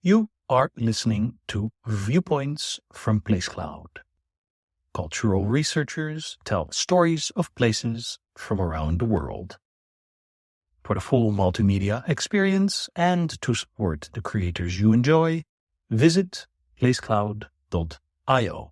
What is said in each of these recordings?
You are listening to Viewpoints from PlaceCloud. Cultural researchers tell stories of places from around the world. For the full multimedia experience and to support the creators you enjoy, visit placecloud.io.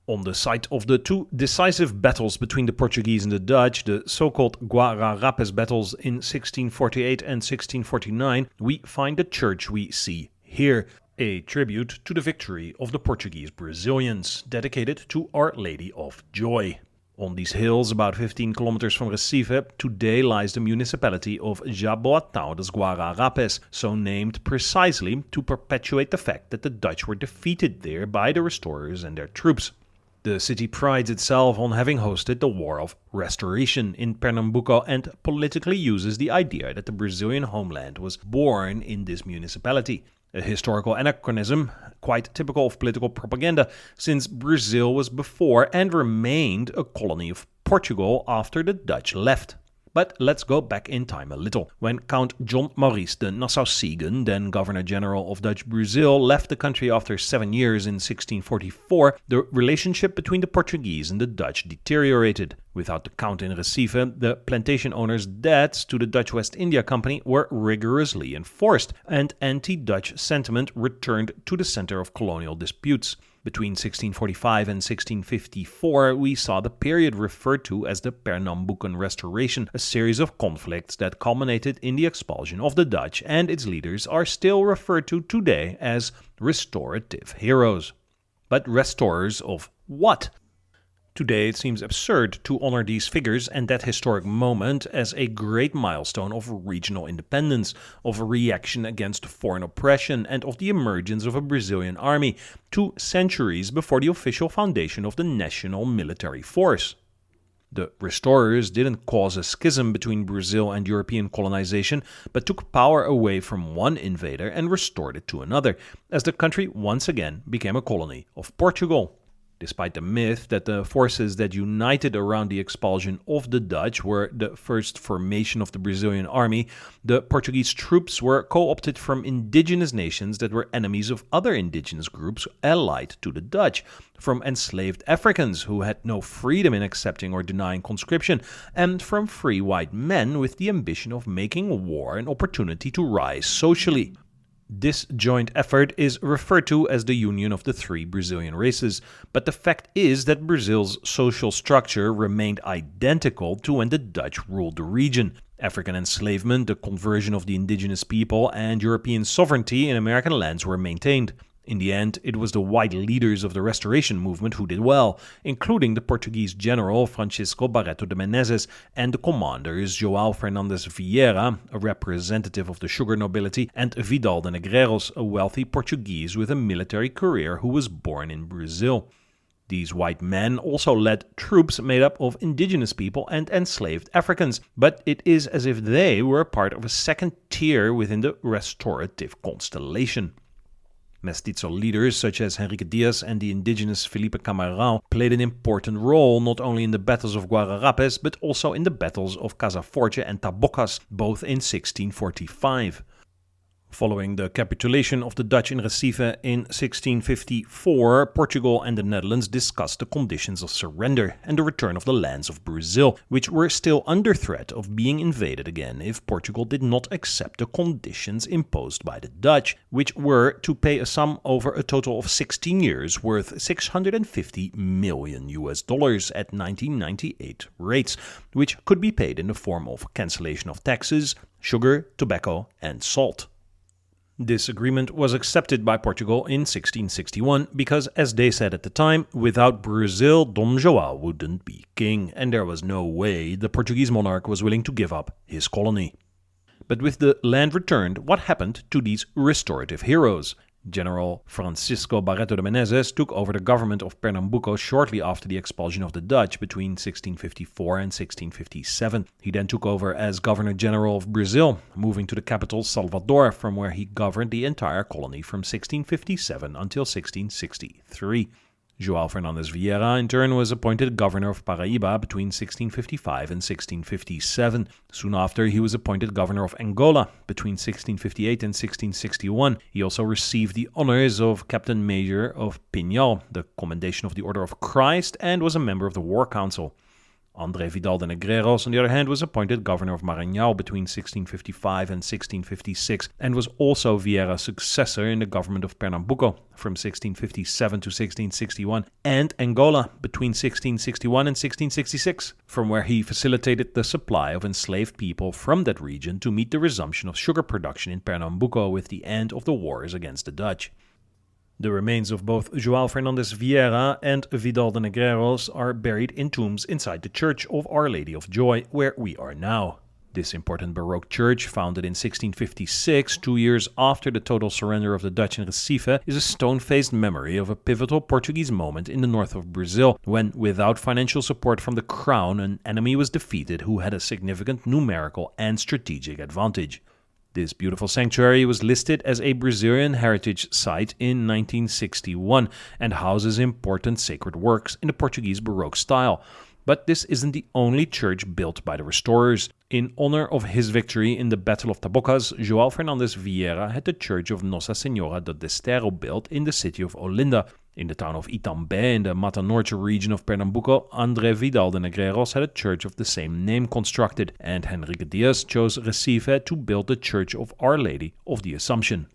On the site of the two decisive battles between the Portuguese and the Dutch, the so-called Guararapes Battles in 1648 and 1649, we find the church we see here, a tribute to the victory of the Portuguese-Brazilians, dedicated to Our Lady of Joy. On these hills, about 15 kilometers from Recife, today lies the municipality of Jaboatão dos Guararapes, so named precisely to perpetuate the fact that the Dutch were defeated there by the restorers and their troops. The city prides itself on having hosted the War of Restoration in Pernambuco and politically uses the idea that the Brazilian homeland was born in this municipality. A historical anachronism, quite typical of political propaganda, since Brazil was before and remained a colony of Portugal after the Dutch left. But let's go back in time a little. When Count John Maurice de Nassau-Siegen, then Governor-General of Dutch Brazil, left the country after 7 years in 1644, the relationship between the Portuguese and the Dutch deteriorated. Without the Count in Recife, the plantation owners' debts to the Dutch West India Company were rigorously enforced, and anti-Dutch sentiment returned to the center of colonial disputes. Between 1645 and 1654, we saw the period referred to as the Pernambucan Restoration, a series of conflicts that culminated in the expulsion of the Dutch, and its leaders are still referred to today as restorative heroes. But restorers of what? Today it seems absurd to honor these figures and that historic moment as a great milestone of regional independence, of a reaction against foreign oppression, and of the emergence of a Brazilian army, 2 centuries before the official foundation of the national military force. The restorers didn't cause a schism between Brazil and European colonization, but took power away from one invader and restored it to another, as the country once again became a colony of Portugal. Despite the myth that the forces that united around the expulsion of the Dutch were the first formation of the Brazilian army, the Portuguese troops were co-opted from indigenous nations that were enemies of other indigenous groups allied to the Dutch, from enslaved Africans who had no freedom in accepting or denying conscription, and from free white men with the ambition of making war an opportunity to rise socially. This joint effort is referred to as the union of the 3 Brazilian races, but the fact is that Brazil's social structure remained identical to when the Dutch ruled the region. African enslavement, the conversion of the indigenous people, and European sovereignty in American lands were maintained. In the end, it was the white leaders of the Restoration movement who did well, including the Portuguese general Francisco Barreto de Menezes and the commanders João Fernandes Vieira, a representative of the sugar nobility, and Vidal de Negreiros, a wealthy Portuguese with a military career who was born in Brazil. These white men also led troops made up of indigenous people and enslaved Africans, but it is as if they were part of a second tier within the restorative constellation. Mestizo leaders such as Henrique Dias and the indigenous Felipe Camarão played an important role not only in the battles of Guararapes but also in the battles of Casa Forte and Tabocas, both in 1645. Following the capitulation of the Dutch in Recife in 1654, Portugal and the Netherlands discussed the conditions of surrender and the return of the lands of Brazil, which were still under threat of being invaded again if Portugal did not accept the conditions imposed by the Dutch, which were to pay a sum over a total of 16 years worth $650 million at 1998 rates, which could be paid in the form of cancellation of taxes, sugar, tobacco, and salt. This agreement was accepted by Portugal in 1661 because, as they said at the time, without Brazil, Dom João wouldn't be king, and there was no way the Portuguese monarch was willing to give up his colony. But with the land returned, what happened to these restorative heroes? General Francisco Barreto de Menezes took over the government of Pernambuco shortly after the expulsion of the Dutch between 1654 and 1657. He then took over as Governor-General of Brazil, moving to the capital Salvador, from where he governed the entire colony from 1657 until 1663. João Fernandes Vieira, in turn, was appointed governor of Paraíba between 1655 and 1657. Soon after, he was appointed governor of Angola between 1658 and 1661. He also received the honors of Captain Major of Pinhal, the Commendation of the Order of Christ, and was a member of the War Council. André Vidal de Negreiros, on the other hand, was appointed governor of Maranhão between 1655 and 1656 and was also Vieira's successor in the government of Pernambuco from 1657 to 1661 and Angola between 1661 and 1666, from where he facilitated the supply of enslaved people from that region to meet the resumption of sugar production in Pernambuco with the end of the wars against the Dutch. The remains of both João Fernandes Vieira and Vidal de Negreiros are buried in tombs inside the Church of Our Lady of Joy, where we are now. This important Baroque church, founded in 1656, 2 years after the total surrender of the Dutch in Recife, is a stone-faced memory of a pivotal Portuguese moment in the north of Brazil, when, without financial support from the crown, an enemy was defeated who had a significant numerical and strategic advantage. This beautiful sanctuary was listed as a Brazilian heritage site in 1961 and houses important sacred works in the Portuguese Baroque style. But this isn't the only church built by the restorers. In honor of his victory in the Battle of Tabocas, João Fernandes Vieira had the church of Nossa Senhora do Desterro built in the city of Olinda. In the town of Itambé, in the Mata Norte region of Pernambuco, André Vidal de Negreiros had a church of the same name constructed, and Henrique Dias chose Recife to build the Church of Our Lady of the Assumption.